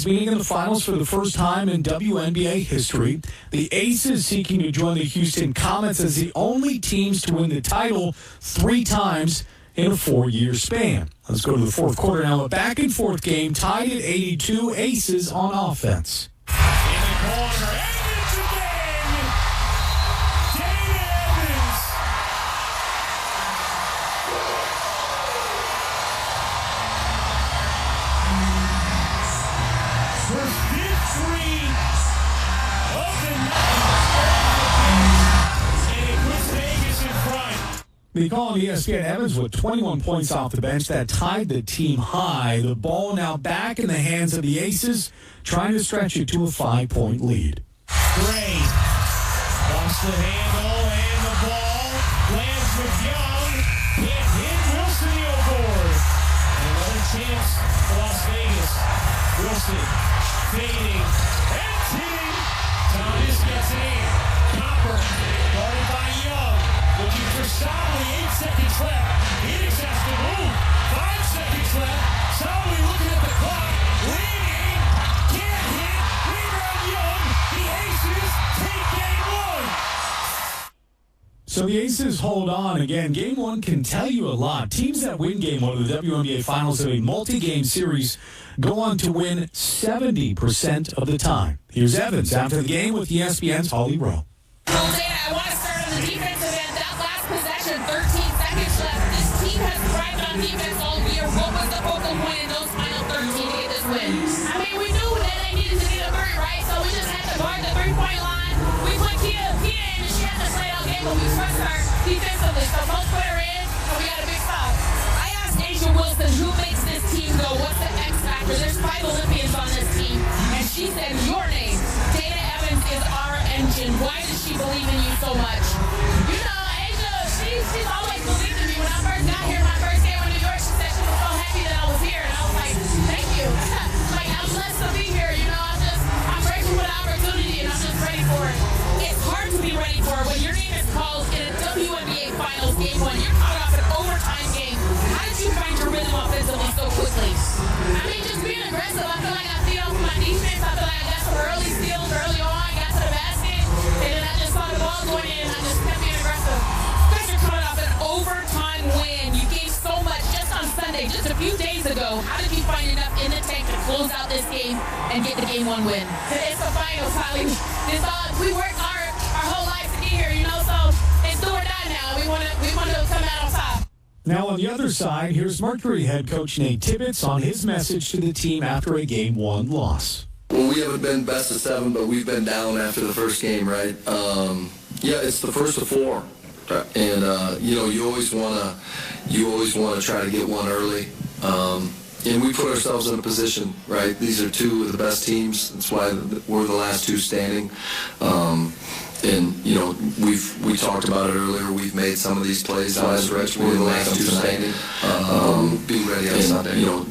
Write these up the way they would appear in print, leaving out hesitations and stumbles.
Aces meeting in the finals for the first time in WNBA history. The Aces seeking to join the Houston Comets as the only teams to win the title 3 times in a 4-year span. Let's go to the fourth quarter now. A back-and-forth game tied at 82. Aces on offense. In the corner, and it's again! Dana Evans! For victory of the night, and it puts Vegas in front. The call on ESPN, Evans with 21 points off the bench. That tied the team high. The ball now back in the hands of the Aces, trying to stretch it to a 5-point lead. Gray wants the handle and the ball lands with Young. Can't hit Wilson the board. And another chance for Las Vegas. Wilson fading and hitting. Thomas gets it in. Copper guarded by Young. Looking for Sauli. 8 seconds left. Phoenix has to move. 5 seconds left. Sauli looking at the clock. Leading. Can't hit. Rebound Young. The Aces take game 1. So the Aces hold on. Again, Game 1 can tell you a lot. Teams that win Game 1 of the WNBA Finals of a multi-game series go on to win 70% of the time. Here's Evans after the game with ESPN's Holly Rowe. Well, Dana, I want to start on the defensive end. That last possession, 13 seconds left. This team has thrived on defense all year. What was the focal point in those final 13 to get this win? I mean, we knew that they needed to get a 3, right? So we just had to guard the 3-point line. We put Kia in, and she had to play all game, but we trust her defensively. So post put her in, and we got a big foul. I asked Asia Wilson, who makes this team go? What's the X factor? There's 5 Olympians on this team. And she said, your name. Dana Evans is our engine. Why does she believe in you so much? You know, Asia, she's always believed in me. When I first got here, my first day in New York, she said she was so happy that I was here. And I was like, thank you. Like, I'm blessed to be here. You know, I'm grateful for the opportunity, and I'm just ready for it. It's hard to be ready for it. When your name is called in a WNBA Finals Game 1, you're caught off an overtime game. How did you find your rhythm offensively so quickly? I mean, just being aggressive. I feel like I feed off my defense. I feel like I got some early steals early on, got to the basket, and then I just saw the ball going in, and I just kept being aggressive. Guys are coming off an overtime win. You gave so much just on Sunday, just a few days ago. How did you find enough in the tank to close out this game and get the Game 1 win? It's the finals, Holly. We worked our whole life to get here, you know, so it's do or die now. We want to come out on top. Now on the other side, here's Mercury head coach Nate Tibbetts on his message to the team after a Game 1 loss. Well, we haven't been best of 7, but we've been down after the first game, right? Yeah, it's the first of 4, and you know, you always want to try to get one early, and we put ourselves in a position, right? These are 2 of the best teams. That's why we're the last 2 standing. And you know, we talked about it earlier. We've made some of these plays last stretch. We're the last 2 standing. Be ready on Sunday. You know,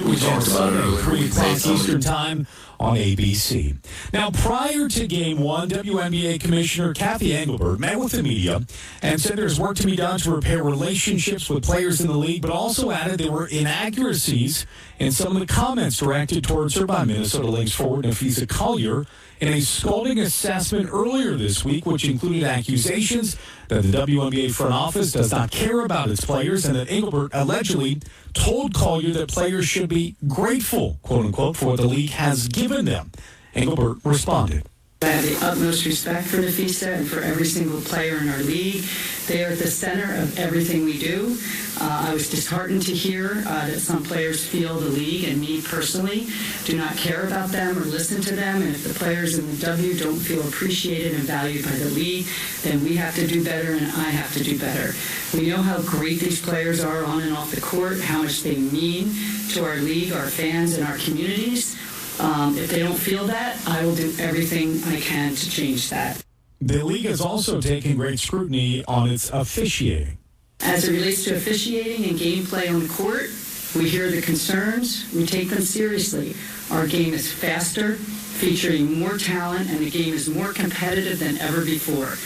we talked about it earlier. 3 o'clock Eastern Time on ABC. Now, prior to Game 1, WNBA Commissioner Kathy Engelbert met with the media and said there's work to be done to repair relationships with players in the league, but also added there were inaccuracies in some of the comments directed towards her by Minnesota Lynx forward Nafisa Collier in a scolding assessment earlier this week, which included accusations that the WNBA front office does not care about its players and that Engelbert allegedly told Collier that players should be grateful, quote-unquote, for what the league has given them. Engelbert responded. I have the utmost respect for Nafisa and for every single player in our league. They are at the center of everything we do. I was disheartened to hear that some players feel the league and me personally do not care about them or listen to them. And if the players in the W don't feel appreciated and valued by the league, then we have to do better and I have to do better. We know how great these players are on and off the court, how much they mean to our league, our fans, and our communities. If they don't feel that, I will do everything I can to change that. The league has also taken great scrutiny on its officiating. As it relates to officiating and gameplay on the court, we hear the concerns, we take them seriously. Our game is faster, featuring more talent, and the game is more competitive than ever before.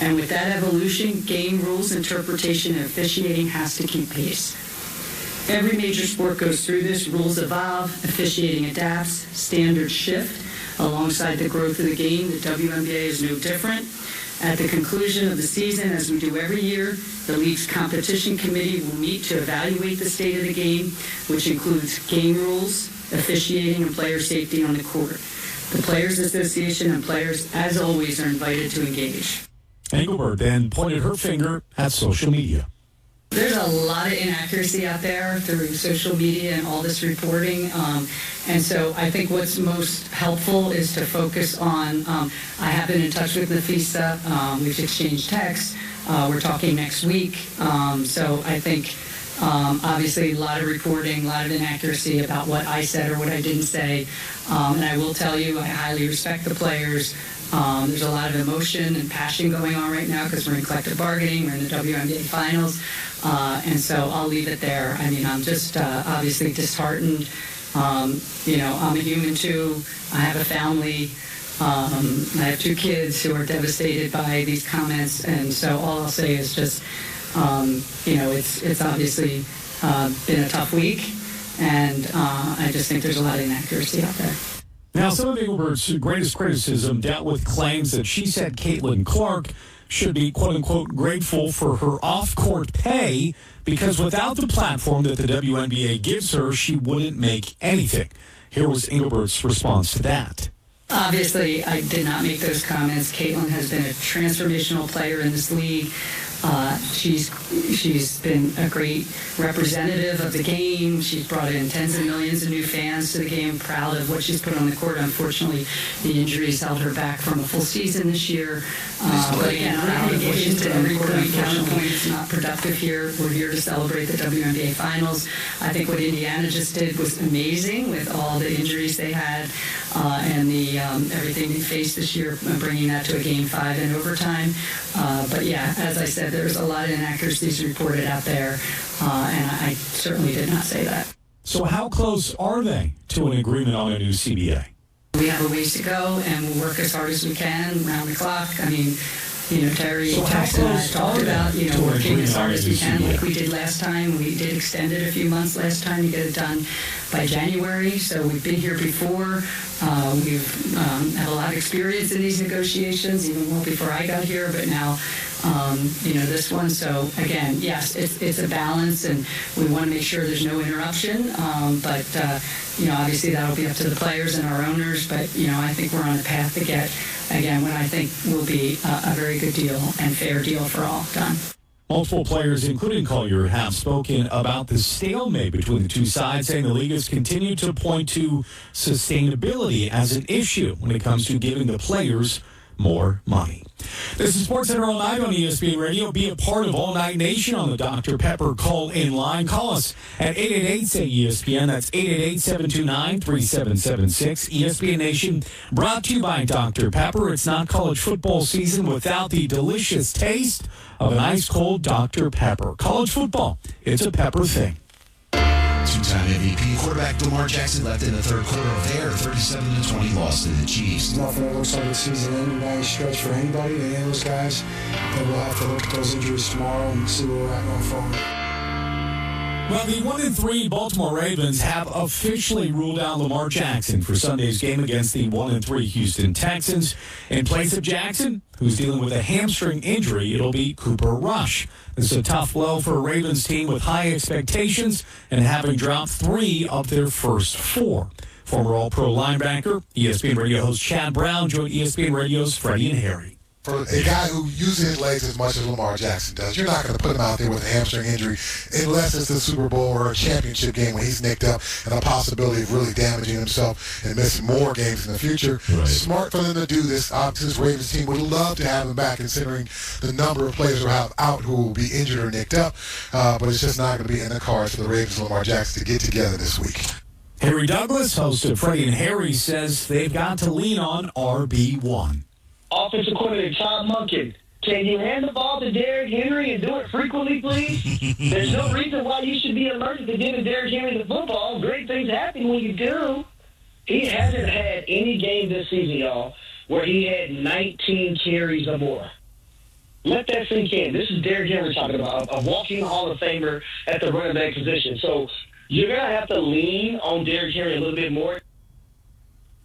And with that evolution, game rules, interpretation, and officiating has to keep pace. Every major sport goes through this. Rules evolve, officiating adapts, standards shift. Alongside the growth of the game, the WNBA is no different. At the conclusion of the season, as we do every year, the league's competition committee will meet to evaluate the state of the game, which includes game rules, officiating, and player safety on the court. The Players Association and players, as always, are invited to engage. Engelbert then pointed her finger at social media. There's a lot of inaccuracy out there through social media and all this reporting. And so I think what's most helpful is to focus on, I have been in touch with Nafisa. We've exchanged texts. We're talking next week. So I think, obviously, a lot of reporting, a lot of inaccuracy about what I said or what I didn't say. And I will tell you, I highly respect the players. There's a lot of emotion and passion going on right now because we're in collective bargaining. We're in the WNBA finals. And so I'll leave it there. I mean, I'm just obviously disheartened. You know, I'm a human too. I have a family. I have 2 kids who are devastated by these comments. And so all I'll say is just, you know, it's obviously been a tough week. And I just think there's a lot of inaccuracy out there. Now, some of Engelbert's greatest criticism dealt with claims that she said Caitlin Clark should be, quote-unquote, grateful for her off-court pay because without the platform that the WNBA gives her, she wouldn't make anything. Here was Engelbert's response to that. Obviously, I did not make those comments. Caitlin has been a transformational player in this league. She's been a great representative of the game. She's brought in tens of millions of new fans to the game. Proud of what she's put on the court. Unfortunately, the injuries held her back from a full season this year. But again, I'm not going to get into every counterpoint. It's not productive here. We're here to celebrate the WNBA finals. I think what Indiana just did was amazing with all the injuries they had and the everything they faced this year, bringing that to a Game 5 in overtime. But yeah, as I said, there's a lot of inaccuracies reported out there, and I certainly did not say that. So how close are they to an agreement on a new CBA? We have a ways to go, and we'll work as hard as we can around the clock. I mean, you know, Terry Jackson and I talked about, you know, working as hard as we can like we did last time. We did extend it a few months last time to get it done by January. So we've been here before. We've had a lot of experience in these negotiations, even well before I got here, but now, you know, this one. So again, yes, it's a balance, and we want to make sure there's no interruption. But, you know, obviously that'll be up to the players and our owners. But, you know, I think we're on a path to get, again, what I think will be a very good deal and fair deal for all done. Multiple players, including Collier, have spoken about the stalemate between the two sides, saying the league has continued to point to sustainability as an issue when it comes to giving the players more money. This is SportsCenter All Night on ESPN Radio. Be a part of All Night Nation on the Dr. Pepper call-in line. Call us at 888-SAY-ESPN. That's 888-729-3776. ESPN Nation brought to you by Dr. Pepper. It's not college football season without the delicious taste of an ice-cold Dr. Pepper. College football, it's a pepper thing. Two-time MVP quarterback Lamar Jackson left in the third quarter of their 37-20 loss to the Chiefs. Nothing that looks like a season-ending by any stretch for anybody, any of those guys. But we'll have to look at those injuries tomorrow and see where we're at going forward. Well, the 1-3 Baltimore Ravens have officially ruled out Lamar Jackson for Sunday's game against the 1-3 Houston Texans. In place of Jackson, who's dealing with a hamstring injury, it'll be Cooper Rush. This is a tough blow for a Ravens team with high expectations and having dropped 3 of their first 4. Former All-Pro linebacker, ESPN Radio host Chad Brown joined ESPN Radio's Freddie and Harry. For a guy who uses his legs as much as Lamar Jackson does, you're not going to put him out there with a hamstring injury unless it's the Super Bowl or a championship game when he's nicked up and a possibility of really damaging himself and missing more games in the future. Right. Smart for them to do this. Obviously, this Ravens team would love to have him back considering the number of players who have out who will be injured or nicked up, but it's just not going to be in the cards for the Ravens and Lamar Jackson to get together this week. Harry Douglas, host of Freddie and Harry, says they've got to lean on RB1. Offensive coordinator Todd Monken, can you hand the ball to Derrick Henry and do it frequently, please? There's no reason why you should be allergic to giving Derrick Henry the football. Great things happen when you do. He hasn't had any game this season, y'all, where he had 19 carries or more. Let that sink in. This is Derrick Henry talking about a walking Hall of Famer at the running back position. So you're going to have to lean on Derrick Henry a little bit more.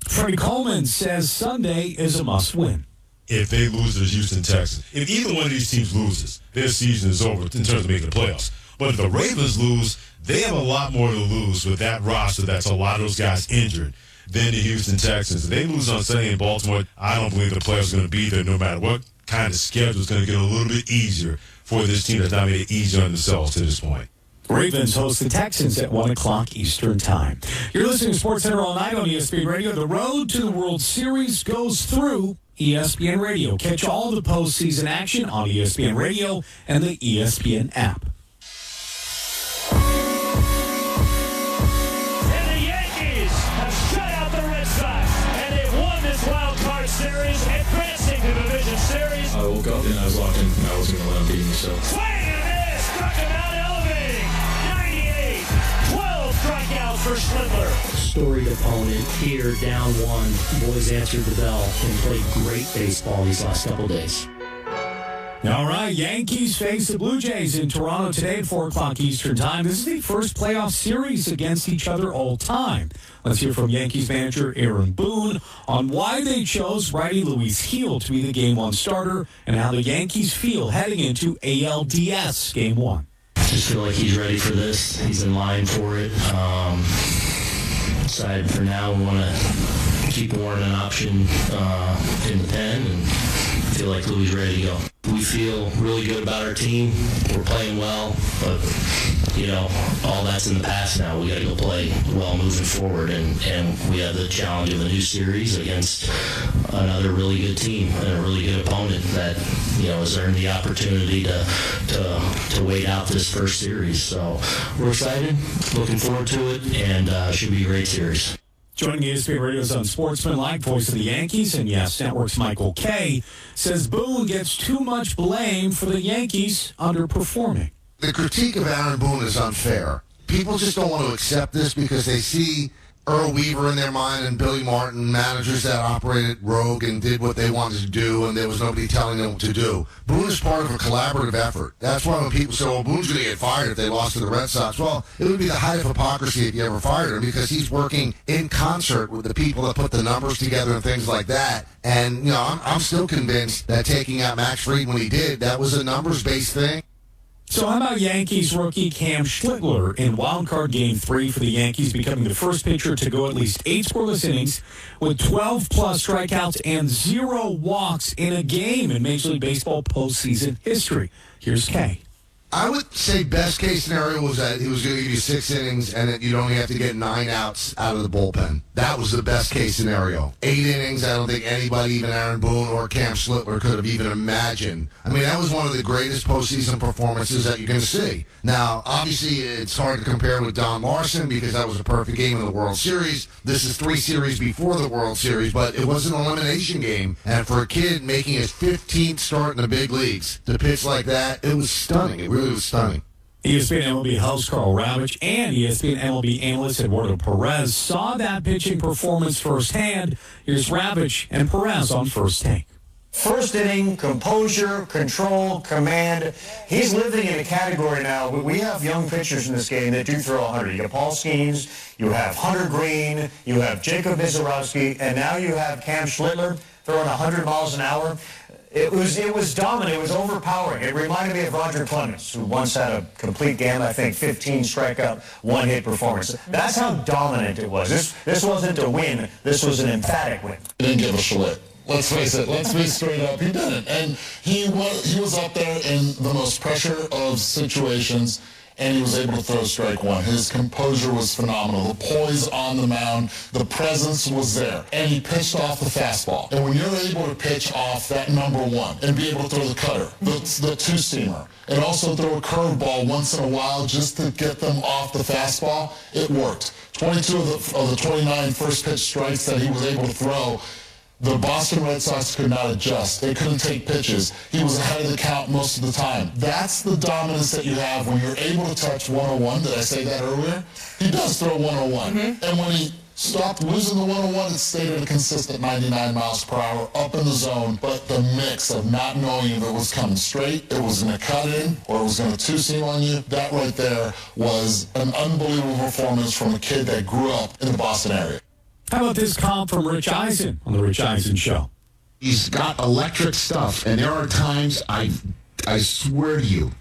Freddie Coleman says Sunday is a must-win. If they lose to the Houston Texans, if either one of these teams loses, their season is over in terms of making the playoffs. But if the Ravens lose, they have a lot more to lose with that roster that's a lot of those guys injured than the Houston Texans. If they lose on Sunday in Baltimore, I don't believe the playoffs are going to be there no matter what kind of schedule is going to get a little bit easier for this team that's not made it easier on themselves to this point. Ravens host the Texans at 1 o'clock Eastern Time. You're listening to SportsCenter all night on ESPN Radio. The road to the World Series goes through ESPN Radio. Catch all the postseason action on ESPN Radio and the ESPN app. And the Yankees have shut out the Red Sox, and they've won this wild card series, advancing to the Division Series. I woke up and I was locked in. I was going to let him beat me, so. Swing and a miss, struck him out, elevating. 98, 12 strikeouts for Schindler. Storied opponent here, down one. Boys answered the bell and played great baseball these last couple days. All right, Yankees face the Blue Jays in Toronto today at 4 o'clock Eastern Time. This is the first playoff series against each other all time. Let's hear from Yankees manager Aaron Boone on why they chose righty Luis Gil to be the Game 1 starter and how the Yankees feel heading into ALDS Game 1. Just feel like he's ready for this. He's in line for it. Decided for now we want to keep Warren an option in the pen and feel like Louis is ready to go. We feel really good about our team. We're playing well, but, you know, all that's in the past now. We got to go play well moving forward, and we have the challenge of a new series against another really good team and a really good opponent that, you know, has earned the opportunity to wait out this first series. So we're excited, looking forward to it, and should be a great series. Joining ESPN Radio's Unsportsmanlike, voice of the Yankees, and Yes Network's Michael Kay, says Boone gets too much blame for the Yankees underperforming. The critique of Aaron Boone is unfair. People just don't want to accept this because they see Earl Weaver in their mind and Billy Martin, managers that operated rogue and did what they wanted to do, and there was nobody telling them what to do. Boone is part of a collaborative effort. That's why when people say, well, Boone's going to get fired if they lost to the Red Sox, well, it would be the height of hypocrisy if you ever fired him because he's working in concert with the people that put the numbers together and things like that. And, you know, I'm still convinced that taking out Max Fried when he did, that was a numbers-based thing. So how about Yankees rookie Cam Schlittler in wildcard Game 3 for the Yankees, becoming the first pitcher to go at least 8 scoreless innings with 12-plus strikeouts and 0 walks in a game in Major League Baseball postseason history. Here's Kay. I would say best case scenario was that he was going to give you 6 innings and that you'd only have to get 9 outs out of the bullpen. That was the best case scenario. 8 innings, I don't think anybody, even Aaron Boone or Cam Schlittler, could have even imagined. I mean, that was one of the greatest postseason performances that you can see. Now, obviously, it's hard to compare with Don Larson because that was a perfect game in the World Series. This is 3 series before the World Series, but it was an elimination game. And for a kid making his 15th start in the big leagues to pitch like that, it was stunning. It really was stunning. ESPN MLB host Carl Ravitch and ESPN MLB analyst Eduardo Perez saw that pitching performance firsthand. Here's Ravitch and Perez on First Take. First inning, composure, control, command. He's living in a category now. We have young pitchers in this game that do throw 100. You got Paul Skeens, you have Hunter Green, you have Jacob Mizorowski, and now you have Cam Schlittler throwing 100 miles an hour. It was dominant. It was overpowering. It reminded me of Roger Clemens, who once had a complete game, I think, 15 strikeout, 1-hit performance. That's how dominant it was. This wasn't a win. This was an emphatic win. He didn't give a shit. Let's face it. Let's be straight up. He didn't. And he was up there in the most pressure of situations, and he was able to throw strike one. His composure was phenomenal. The poise on the mound, the presence was there. And he pitched off the fastball. And when you're able to pitch off that number one and be able to throw the cutter, the two-seamer, and also throw a curveball once in a while just to get them off the fastball, it worked. 22 of the 29 first pitch strikes that he was able to throw, the Boston Red Sox could not adjust. They couldn't take pitches. He was ahead of the count most of the time. That's the dominance that you have when you're able to touch 101. Did I say that earlier? He does throw 101. Mm-hmm. And when he stopped losing the 101 and stayed at a consistent 99 miles per hour up in the zone. But the mix of not knowing if it was coming straight, it was going to cut in, or it was going to two-seam on you, that right there was an unbelievable performance from a kid that grew up in the Boston area. How about this comp from Rich Eisen on the Rich Eisen Show? He's got electric stuff, and there are times I swear to you,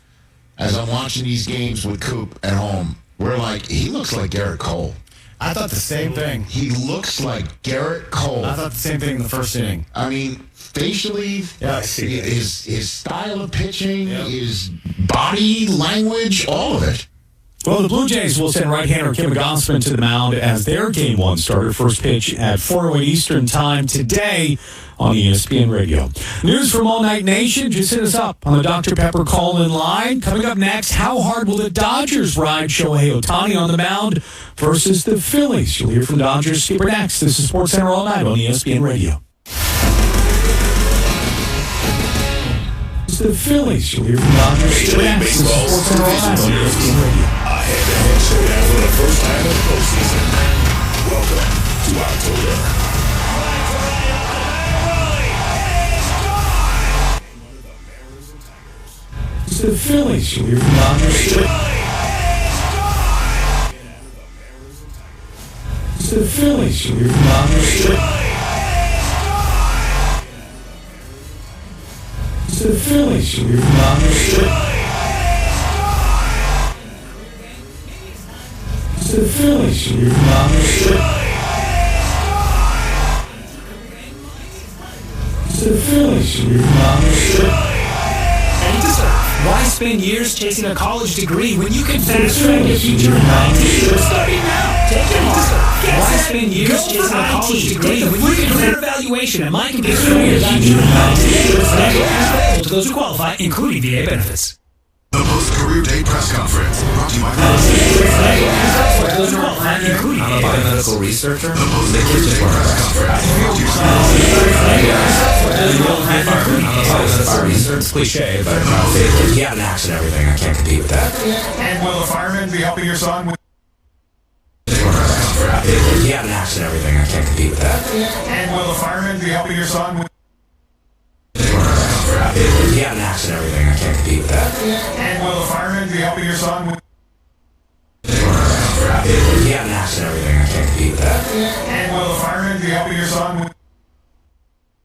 as I'm watching these games with Coop at home, we're like, he looks like Garrett Cole. I thought the same thing. He looks like Garrett Cole. I thought the same thing in the first inning. I mean, facially, yeah, I see his style of pitching, his body language, all of it. Well, the Blue Jays will send right-hander Kim Gossman to the mound as their Game 1 starter. First pitch at 4:08 Eastern Time today on ESPN Radio. News from All Night Nation. Just hit us up on the Dr. Pepper call-in line. Coming up next, how hard will the Dodgers ride Shohei Ohtani on the mound versus the Phillies? You'll hear from Dodgers skipper next. This is Sports Center All Night on ESPN Radio. The Phillies. You'll hear from Dodgers skipper next. This is Sports Center All Night on ESPN Radio. A head-to-head showdown for the first time in the postseason. Welcome to October. The Phillies. You'll hear from Dodgers skipper. The Phillies. You'll hear from Dodgers skipper. The Phillies. You'll hear from Dodgers skipper. The Phillies. You'll hear from Dodgers skipper. The Phillies. You'll hear from Dodgers skipper. And deserve. Why spend years chasing a college degree when you can fast track your future in IT? We're starting now. Take your heart. Why spend years chasing a college degree when you can career evaluation at my computer career future in IT? Available to those who qualify, including VA benefits. The post-career day press conference brought to you by I'm a biomedical researcher. The post-career day press conference brought to you by research. Cliche, but if you have an axe and everything, I can't compete with that. And will the fireman be helping your son with... If you have an axe and everything, I can't compete with that. And will the fireman be helping your son with... If you have an axe and everything, I can't compete with that. And will the fireman be helping your son with... If you have an axe and everything, I can't compete with that. And will the fireman be helping your son with...